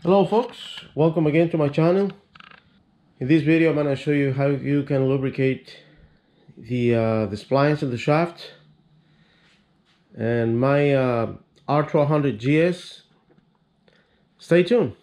Hello folks, welcome again to my channel. In this video I'm going to show you how you can lubricate the splines of the shaft and my R1200 GS. Stay tuned.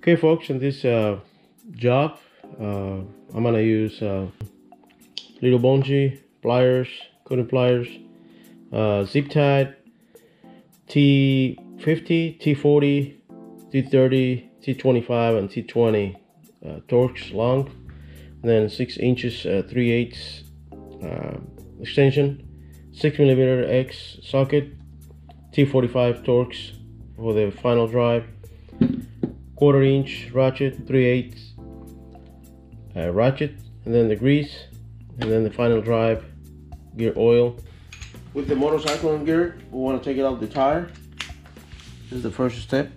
Okay folks, in this job I'm gonna use little bungee pliers, cutting pliers, zip tied T50, T40, T30, T25 and T20 Torx long, and then 6 inches 3/8 extension, 6mm X socket, T45 Torx for the final drive, 1/4 inch ratchet, 3/8 ratchet, and then the grease, and then the final drive gear oil. With the motorcycle in gear, we want to take it out the tire. This is the first step.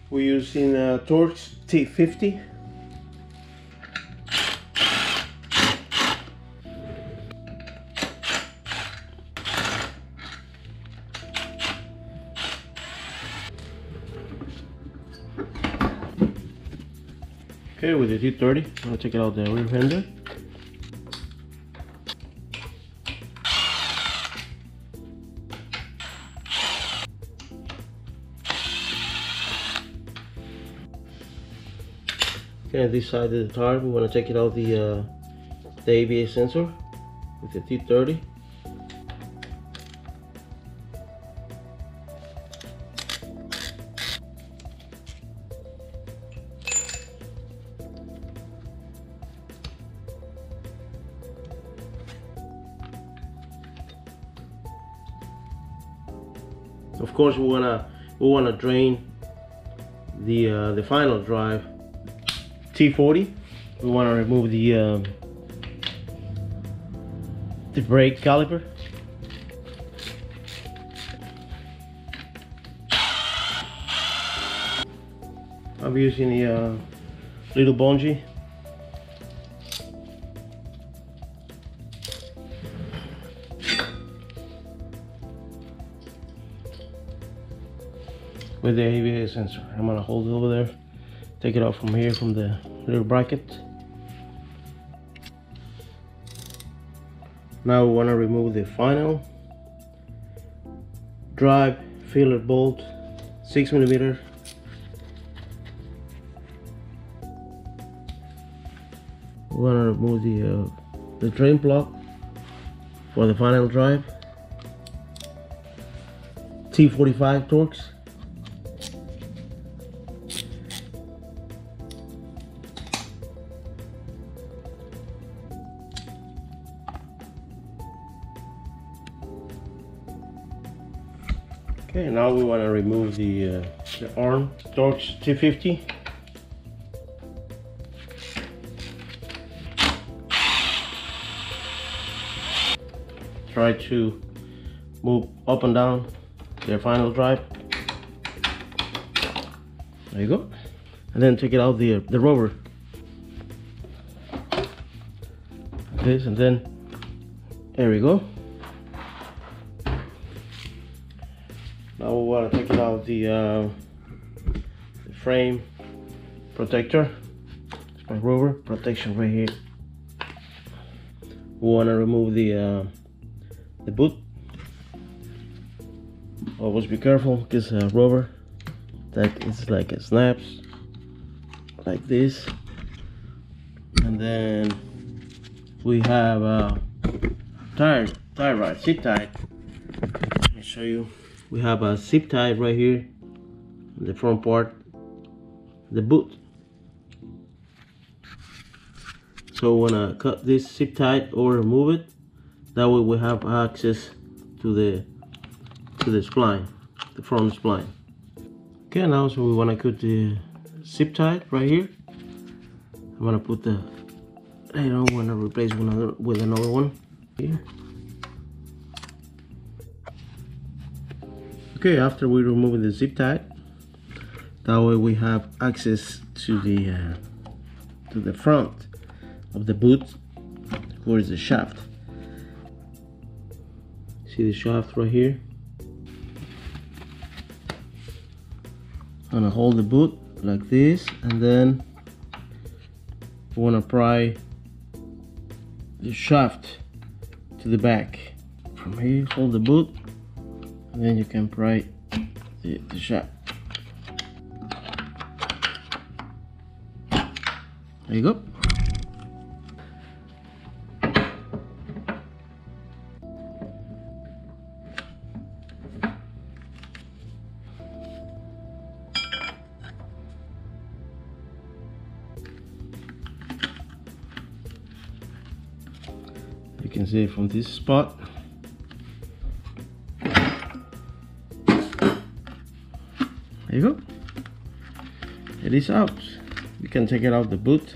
We're using Torx T50. Okay, with the T30, I'm going to take it out the rear fender. Okay, on this side of the tire, we want to take it out the ABS sensor with the T30. Of course, we wanna drain the final drive T40. We wanna remove the brake caliper. I'm using the little bungee. With the ABS sensor. I'm gonna hold it over there, take it out from here from the little bracket. Now we want to remove the final drive filler bolt, 6mm. We want to remove the drain plug for the final drive, T45 Torx. Okay, now we want to remove the arm Torx T50. Try to move up and down their final drive. There you go. And then take it out the rubber. Like this, and then there we go. Now we want to take it out the frame protector. It's my rubber protection right here. We want to remove the boot. Always be careful because rubber that it's like it snaps like this. And then we have tire rod, zip tie. Let me show you. We have a zip tie right here in the front part. the boot. So when I cut this zip tight or remove it, that way we have access to the spline, the front spline. Okay, now so we want to cut the zip tight right here. I'm gonna put the, I don't want to replace one with another one here. Okay, after we remove the zip tie, that way we have access to the front of the boot, towards the shaft. See the shaft right here? I'm gonna hold the boot like this, and then we want to pry the shaft to the back. From here, hold the boot, and then you can pry the shaft. There you go. You can see it from this spot. There you go. It is out. We can take it out the boot.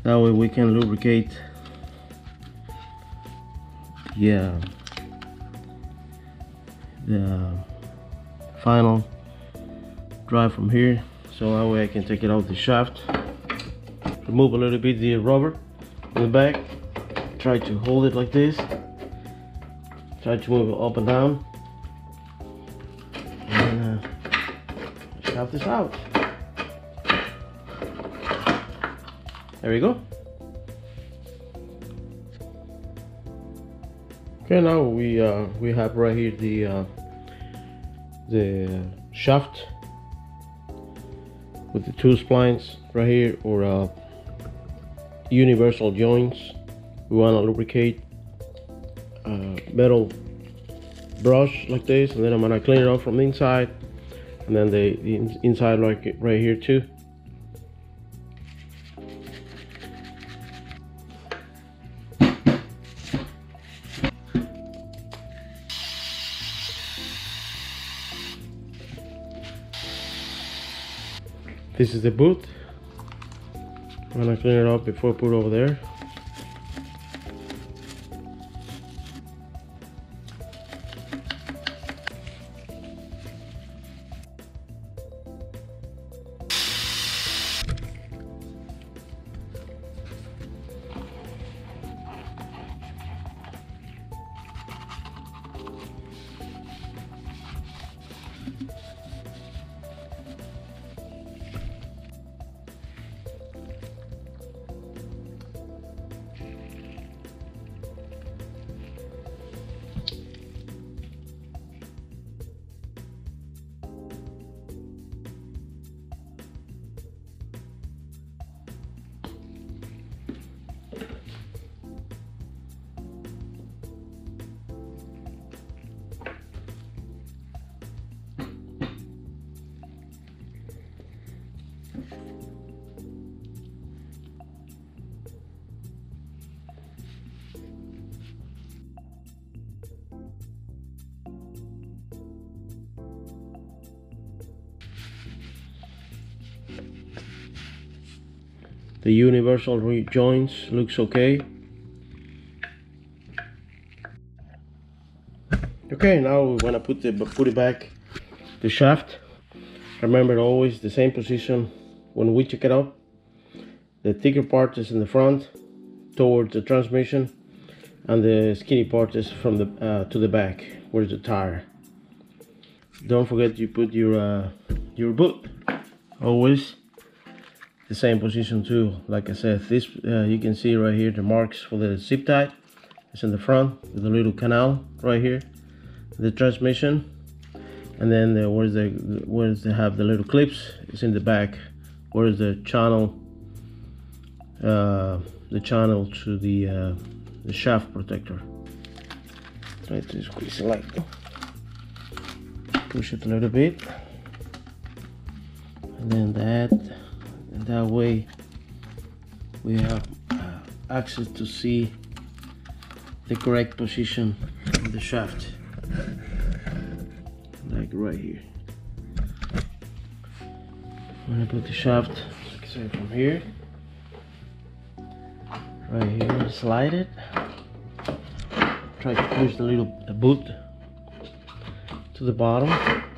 That way we can lubricate the final drive from here. So that way I can take it out the shaft, remove a little bit the rubber in the back, try to hold it like this, try to move it up and down, and the shaft is out. There we go. Okay, now we have right here the shaft with the two splines right here, or universal joints. We want to lubricate metal brush like this, and then I'm gonna clean it up from the inside, and then the inside like right here too. This is the boot. I'm gonna clean it up before I put it over there. The universal joints looks okay. Okay, now we want to put it back the shaft. Remember, always the same position when we check it out. The thicker part is in the front towards the transmission, and the skinny part is from the to the back, where's the tire. Don't forget you put your boot always the same position too. Like I said, this you can see right here the marks for the zip tie. It's in the front with a little canal right here, the transmission, and then where they have the little clips is in the back, where's the channel to the shaft protector. Try to squeeze it like, push it a little bit. and then that, and that way we have access to see the correct position of the shaft, like right here. I'm gonna put the shaft, say, from here, right here, slide it, try to push the boot to the bottom,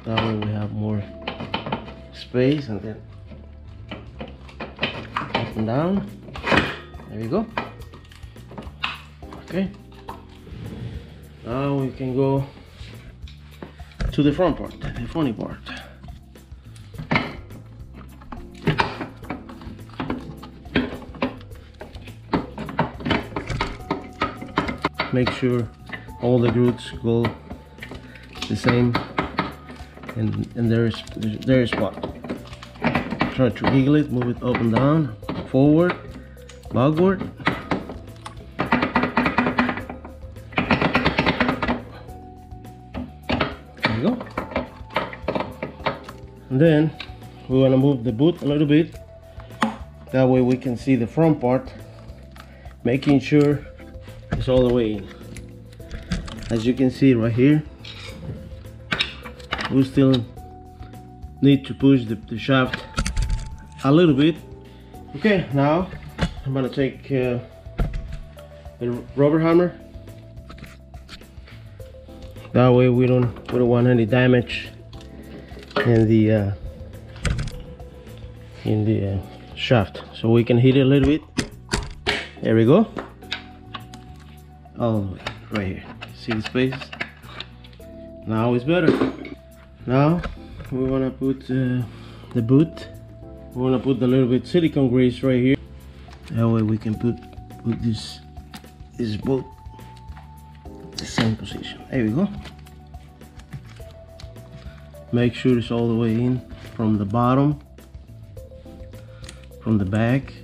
that way we have more space, and then up and down. There you go. Okay, now we can go to the front part, the funny part. Make sure all the grooves go the same and their spot. Try to wiggle it, move it up and down, forward, backward. There you go. And then we want to move the boot a little bit, that way we can see the front part, making sure it's all the way in. As you can see right here, we still need to push the shaft a little bit. Okay, now I'm gonna take the rubber hammer. That way we don't want any damage in the shaft. So we can hit it a little bit. There we go. All the way right here. See the spaces? Now it's better. Now we want to put the boot. We want to put a little bit silicone grease right here. That way we can put this boot the same position. There we go. Make sure it's all the way in from the bottom, from the back.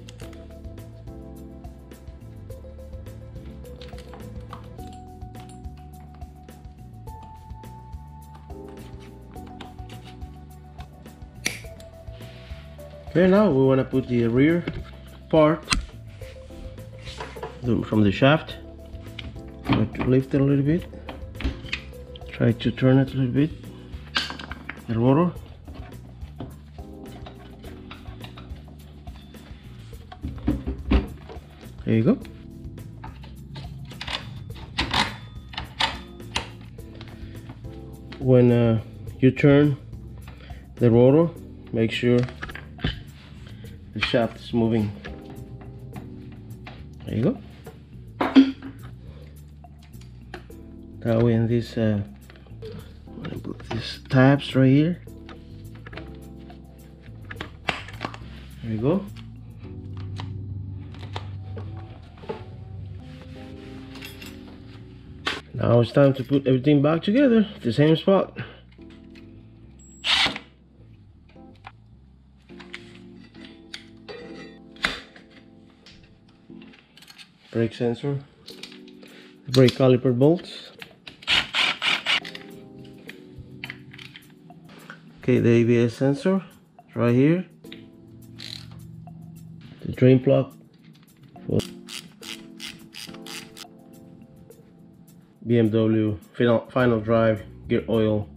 Okay, now we want to put the rear part from the shaft. Try to lift it a little bit. Try to turn it a little bit. The rotor. There you go. When you turn the rotor, make sure the shaft is moving. There you go. That way in this I'm gonna put these tabs right here. There you go. Now it's time to put everything back together, the same spot. Brake sensor, brake caliper bolts. Okay, the ABS sensor right here. The drain plug for BMW final drive gear oil.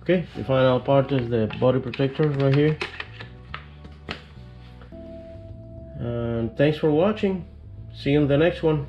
Okay, the final part is the body protector right here. And thanks for watching. See you in the next one.